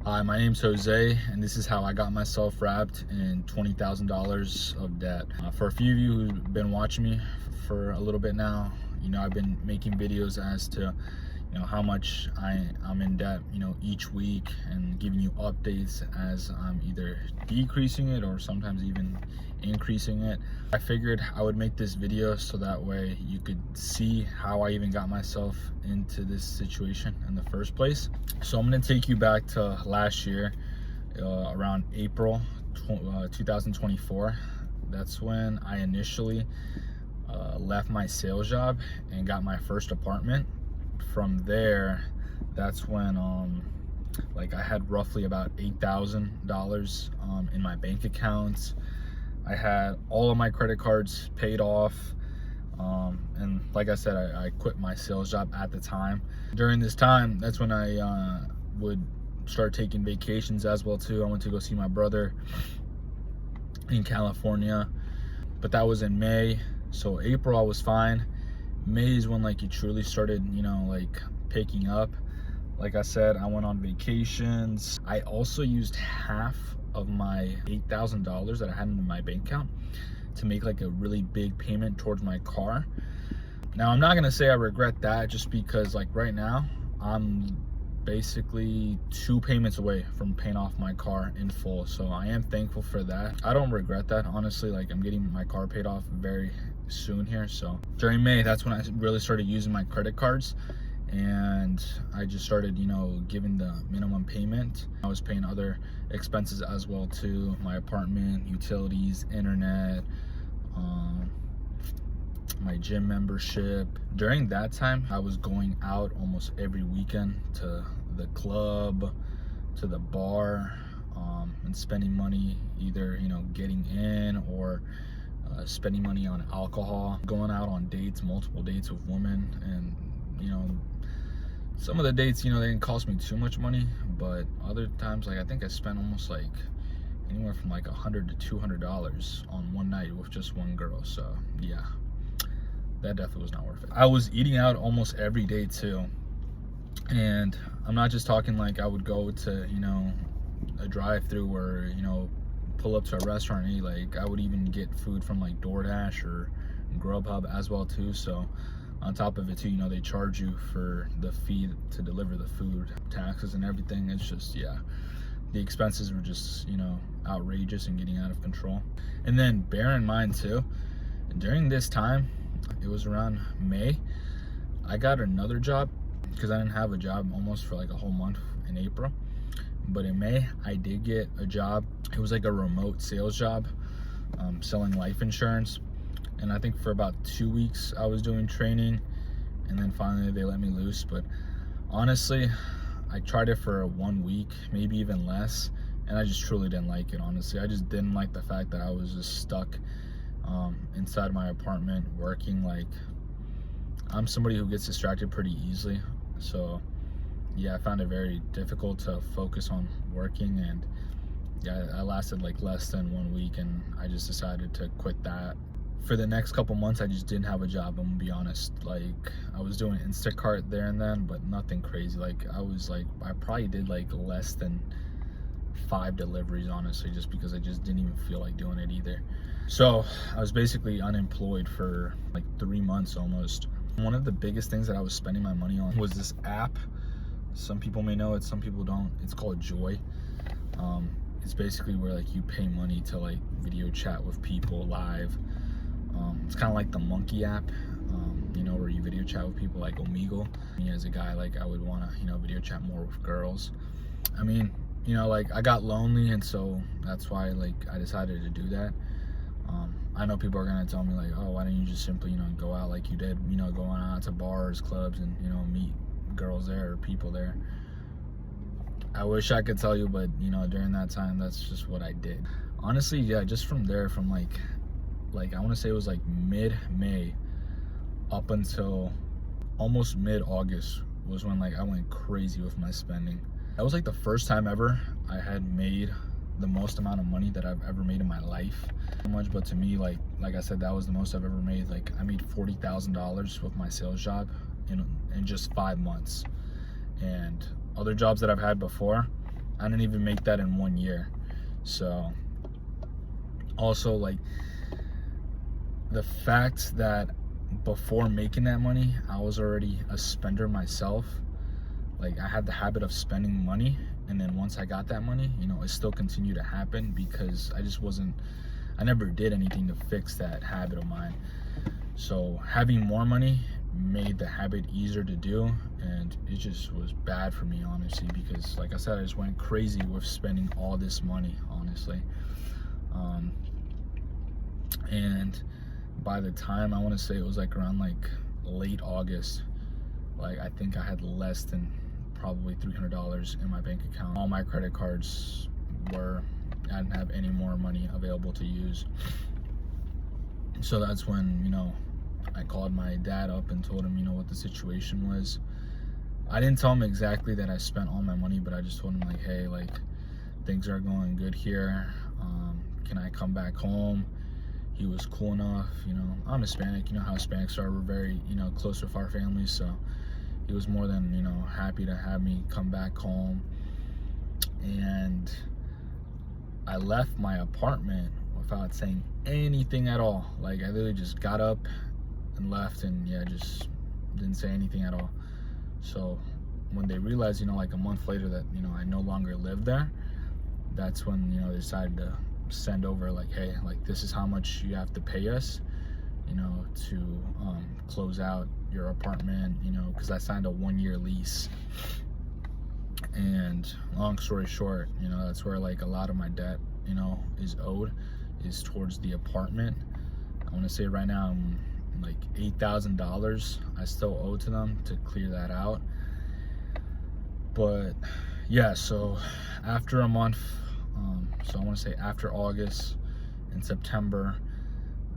Hi, my name's Jose, and this is how I got myself wrapped in $20,000 of debt. For a few of you who've been watching me for a little bit now, I've been making videos as to, how much I'm in debt, each week, and giving you updates as I'm either decreasing it or sometimes even increasing it. I figured I would make this video so that way you could see how I even got myself into this situation in the first place. So I'm going to take you back to last year, around April 2024. That's when I initially left my sales job and got my first apartment. From there, that's when I had roughly about $8,000 in my bank accounts. I had all of my credit cards paid off, and like I said, I quit my sales job at the time. During this time, that's when I would start taking vacations as well too. I went to go see my brother in California, but that was in May. So April I was fine. May is when it truly started, picking up. Like I said, I went on vacations. I also used half of my $8,000 that I had in my bank account to make a really big payment towards my car. Now, I'm not gonna say I regret that, just because right now I'm basically 2 payments away from paying off my car in full. So I am thankful for that. I don't regret that, honestly. I'm getting my car paid off very soon here. So during May, that's when I really started using my credit cards, and I just started giving the minimum payment. I was paying other expenses as well too, my apartment, utilities, internet, my gym membership. During that time, I was going out almost every weekend to the club, to the bar, and spending money, either getting in or spending money on alcohol, going out on dates, multiple dates with women. And some of the dates, they didn't cost me too much money, but other times, I think I spent almost anywhere from $100 to $200 on one night with just one girl. So yeah, that definitely was not worth it. I was eating out almost every day too, and I'm not just talking I would go to a drive-through or pull up to a restaurant and eat. I would even get food from DoorDash or Grubhub as well too. So on top of it too, they charge you for the fee to deliver the food, taxes and everything. It's just, yeah, the expenses were just outrageous and getting out of control. And then bear in mind too, during this time, it was around May, I got another job because I didn't have a job almost for a whole month in April. But in May, I did get a job. It was a remote sales job, selling life insurance. And I think for about 2 weeks I was doing training, and then finally they let me loose. But honestly, I tried it for 1 week, maybe even less, and I just truly didn't like it. Honestly, I just didn't like the fact that I was just stuck inside my apartment working. I'm somebody who gets distracted pretty easily, so yeah, I found it very difficult to focus on working. And yeah, I lasted less than 1 week, and I just decided to quit that. For the next couple months, I just didn't have a job, I'm gonna be honest. I was doing Instacart there and then, but nothing crazy. I probably did less than 5 deliveries, honestly, just because I just didn't even feel like doing it either. So I was basically unemployed for 3 months almost. One of the biggest things that I was spending my money on was this app. Some people may know it, some people don't. It's called Joy. It's basically where you pay money to video chat with people live. It's kind of like the Monkey app, where you video chat with people like Omegle. Me as a guy, I would want to video chat more with girls. I mean, I got lonely, and so that's why I decided to do that. I know people are gonna tell me oh, why didn't you just simply go out like you did, going out to bars, clubs, and meet girls there or people there. I wish I could tell you, but during that time, that's just what I did. Honestly, yeah, just from there, from I want to say it was mid-May up until almost mid-August was when I went crazy with my spending. That was the first time ever I had made the most amount of money that I've ever made in my life. So much, but to me, like I said, that was the most I've ever made. I made $40,000 with my sales job in just 5 months. And other jobs that I've had before, I didn't even make that in 1 year. So also, like, the fact that before making that money, I was already a spender myself. Like, I had the habit of spending money, and then once I got that money, you know, it still continued to happen because I never did anything to fix that habit of mine. So having more money made the habit easier to do, and it just was bad for me, honestly, because like I said, I just went crazy with spending all this money, honestly. And by the time, I want to say it was like around like late August, like I think I had less than probably $300 in my bank account. All my credit cards were, I didn't have any more money available to use. So that's when, you know, I called my dad up and told him, you know, what the situation was. I didn't tell him exactly that I spent all my money, but I just told him, like, hey, like, things are going good here. Can I come back home? He was cool enough. You know, I'm Hispanic. You know how Hispanics are. We're very, you know, close with our families. So he was more than, you know, happy to have me come back home. And I left my apartment without saying anything at all. Like, I literally just got up and left, and yeah, just didn't say anything at all. So when they realized, you know, like a month later that, you know, I no longer lived there, that's when, you know, they decided to send over, like, hey, like, this is how much you have to pay us, you know, to close out your apartment, you know, because I signed a 1-year lease. And long story short, you know, that's where like a lot of my debt, you know, is towards the apartment. I want to say right now I'm like $8,000 I still owe to them to clear that out. But yeah, so after a month, so I want to say after August and September,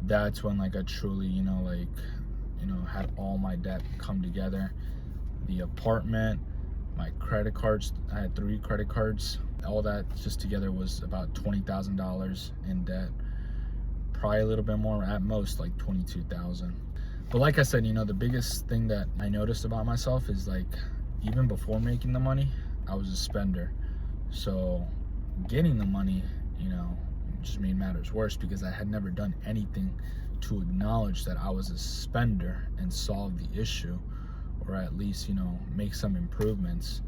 that's when like I truly, you know, like, you know, had all my debt come together. The apartment, my credit cards, I had 3 credit cards. All that just together was about $20,000 in debt. Probably a little bit more, at most like 22,000. But like I said, you know, the biggest thing that I noticed about myself is, like, even before making the money, I was a spender. So getting the money, you know, just made matters worse because I had never done anything to acknowledge that I was a spender and solve the issue, or at least, you know, make some improvements.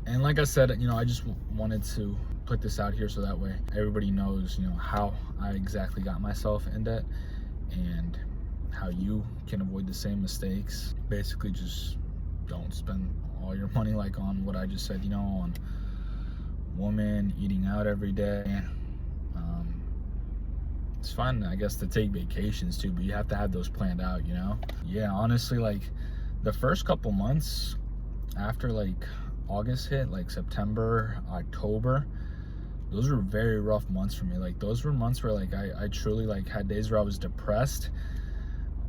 And like I said, you know, I just wanted to put this out here so that way everybody knows, you know, how I exactly got myself in debt and how you can avoid the same mistakes. Basically, just don't spend all your money like on what I just said, you know, on women, eating out every day. It's fun, I guess, to take vacations too, but you have to have those planned out, you know? Yeah, honestly, like, the first couple months after, like, August hit, like September, October, those were very rough months for me. Like, those were months where, like, I truly, like, had days where I was depressed,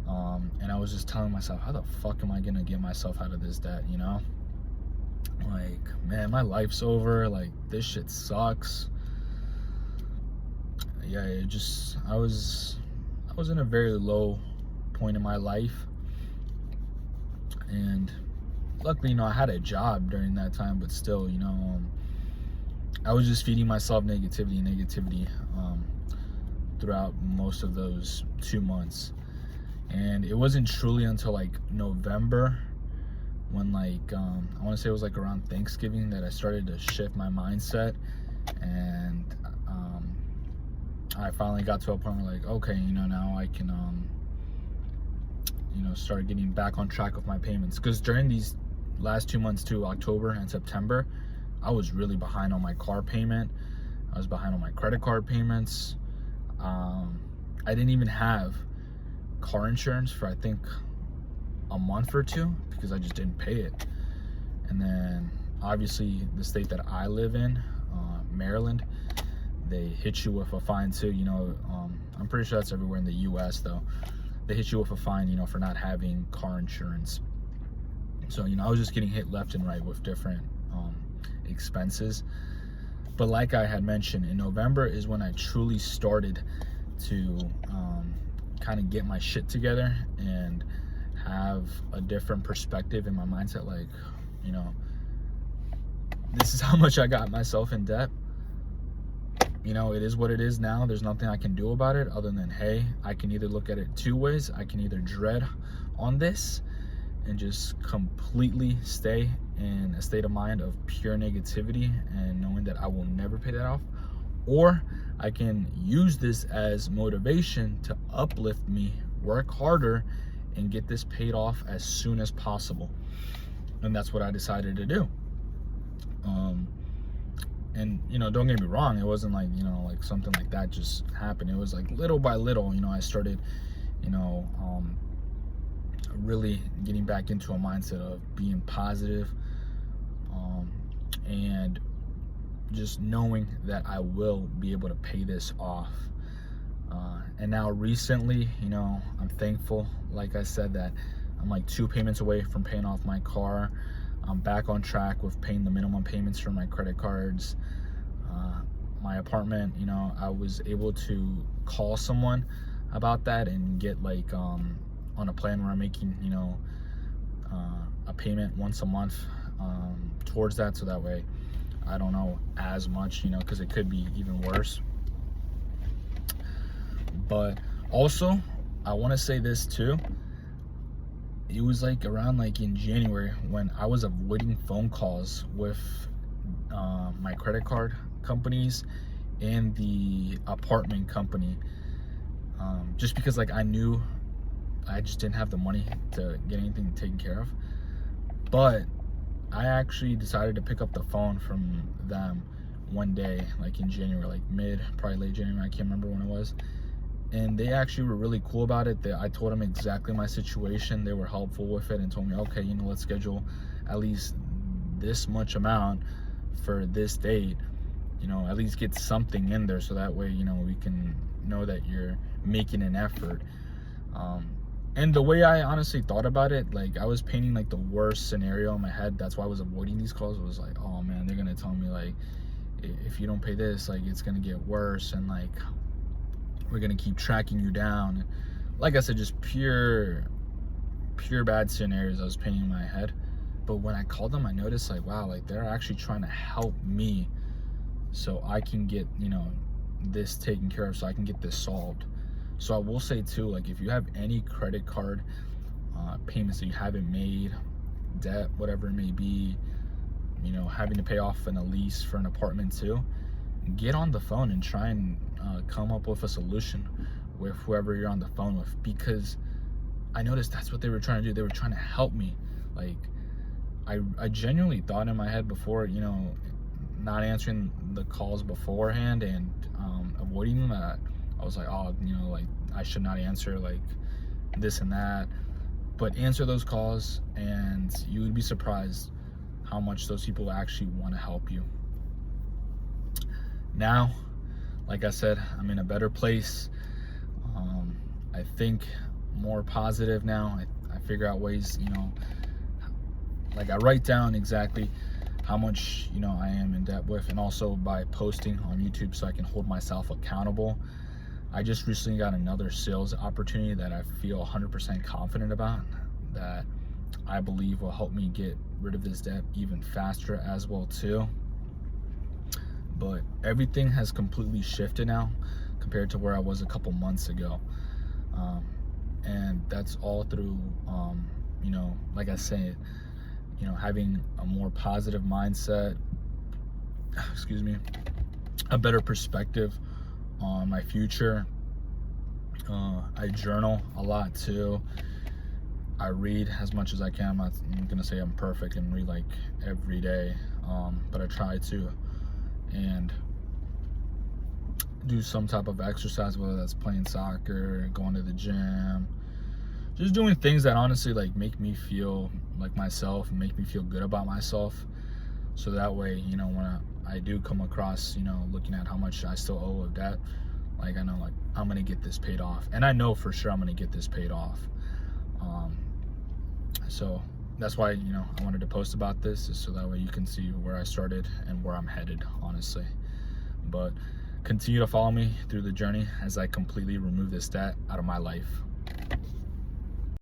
and I was just telling myself, how the fuck am I gonna get myself out of this debt, you know? Like, man, my life's over. Like, this shit sucks. Yeah, it just, I was in a very low point in my life, and luckily, you know, I had a job during that time, but still, you know, I was just feeding myself negativity throughout most of those 2 months. And it wasn't truly until like November, when like I want to say it was like around Thanksgiving, that I started to shift my mindset, and I finally got to a point where, like, okay, you know, now I can you know, start getting back on track with my payments. Because during these last 2 months too, October and September, I was really behind on my car payment. I was behind on my credit card payments. I didn't even have car insurance for, I think, a month or 2 because I just didn't pay it. And then obviously the state that I live in, Maryland, they hit you with a fine too, you know. I'm pretty sure that's everywhere in the US though. They hit you with a fine, you know, for not having car insurance. So, you know, I was just getting hit left and right with different expenses. But like I had mentioned, in November is when I truly started to kind of get my shit together and have a different perspective in my mindset. Like, you know, this is how much I got myself in debt. You know, it is what it is now. There's nothing I can do about it other than, hey, I can either look at it two ways. I can either dread on this and just completely stay in a state of mind of pure negativity and knowing that I will never pay that off, or I can use this as motivation to uplift me, work harder, and get this paid off as soon as possible. And that's what I decided to do. And, you know, don't get me wrong, it wasn't like, you know, like something like that just happened. It was like little by little, you know, I started, you know, really getting back into a mindset of being positive, and just knowing that I will be able to pay this off. And now recently, you know, I'm thankful, like I said, that I'm like 2 payments away from paying off my car. I'm back on track with paying the minimum payments for my credit cards. My apartment, you know, I was able to call someone about that and get like on a plan where I'm making, you know, a payment once a month towards that, so that way I don't know as much, you know, because it could be even worse. But also, I want to say this too. It was like around like in January when I was avoiding phone calls with my credit card companies and the apartment company, just because like I knew I just didn't have the money to get anything taken care of. But I actually decided to pick up the phone from them one day, like in January, like probably late January, I can't remember when it was. And they actually were really cool about it. I told them exactly my situation. They were helpful with it and told me, okay, you know, let's schedule at least this much amount for this date. You know, at least get something in there so that way, you know, we can know that you're making an effort. And the way I honestly thought about it, like I was painting like the worst scenario in my head. That's why I was avoiding these calls. It was like, oh man, they're gonna tell me like, if you don't pay this, like it's gonna get worse, and like we're gonna keep tracking you down. Like I said, just pure bad scenarios I was painting in my head. But when I called them, I noticed like, wow, like they're actually trying to help me so I can get, you know, this taken care of, so I can get this solved. So I will say too, like if you have any credit card payments that you haven't made, debt, whatever it may be, you know, having to pay off a lease for an apartment too, get on the phone and try and come up with a solution with whoever you're on the phone with, because I noticed that's what they were trying to do. They were trying to help me. Like I genuinely thought in my head before, you know, not answering the calls beforehand and avoiding them, I was like, oh, you know, like I should not answer like this and that. But answer those calls and you would be surprised how much those people actually want to help you. Now, like I said, I'm in a better place. I think more positive now. I figure out ways, you know, like I write down exactly how much, you know, I am in debt with, and also by posting on YouTube so I can hold myself accountable. I just recently got another sales opportunity that I feel 100% confident about, that I believe will help me get rid of this debt even faster as well too. But everything has completely shifted now compared to where I was a couple months ago. And that's all through, you know, like I said, you know, having a more positive mindset, a better perspective on my future. I journal a lot too. I read as much as I can. I'm not gonna say I'm perfect and read like every day, but I try to. And do some type of exercise, whether that's playing soccer, going to the gym, just doing things that honestly like make me feel like myself and make me feel good about myself. So that way, you know, when I do come across, you know, looking at how much I still owe of debt, like I know like I'm gonna get this paid off, and I know for sure I'm gonna get this paid off. So that's why, you know, I wanted to post about this, is so that way you can see where I started and where I'm headed, honestly. But continue to follow me through the journey as I completely remove this debt out of my life.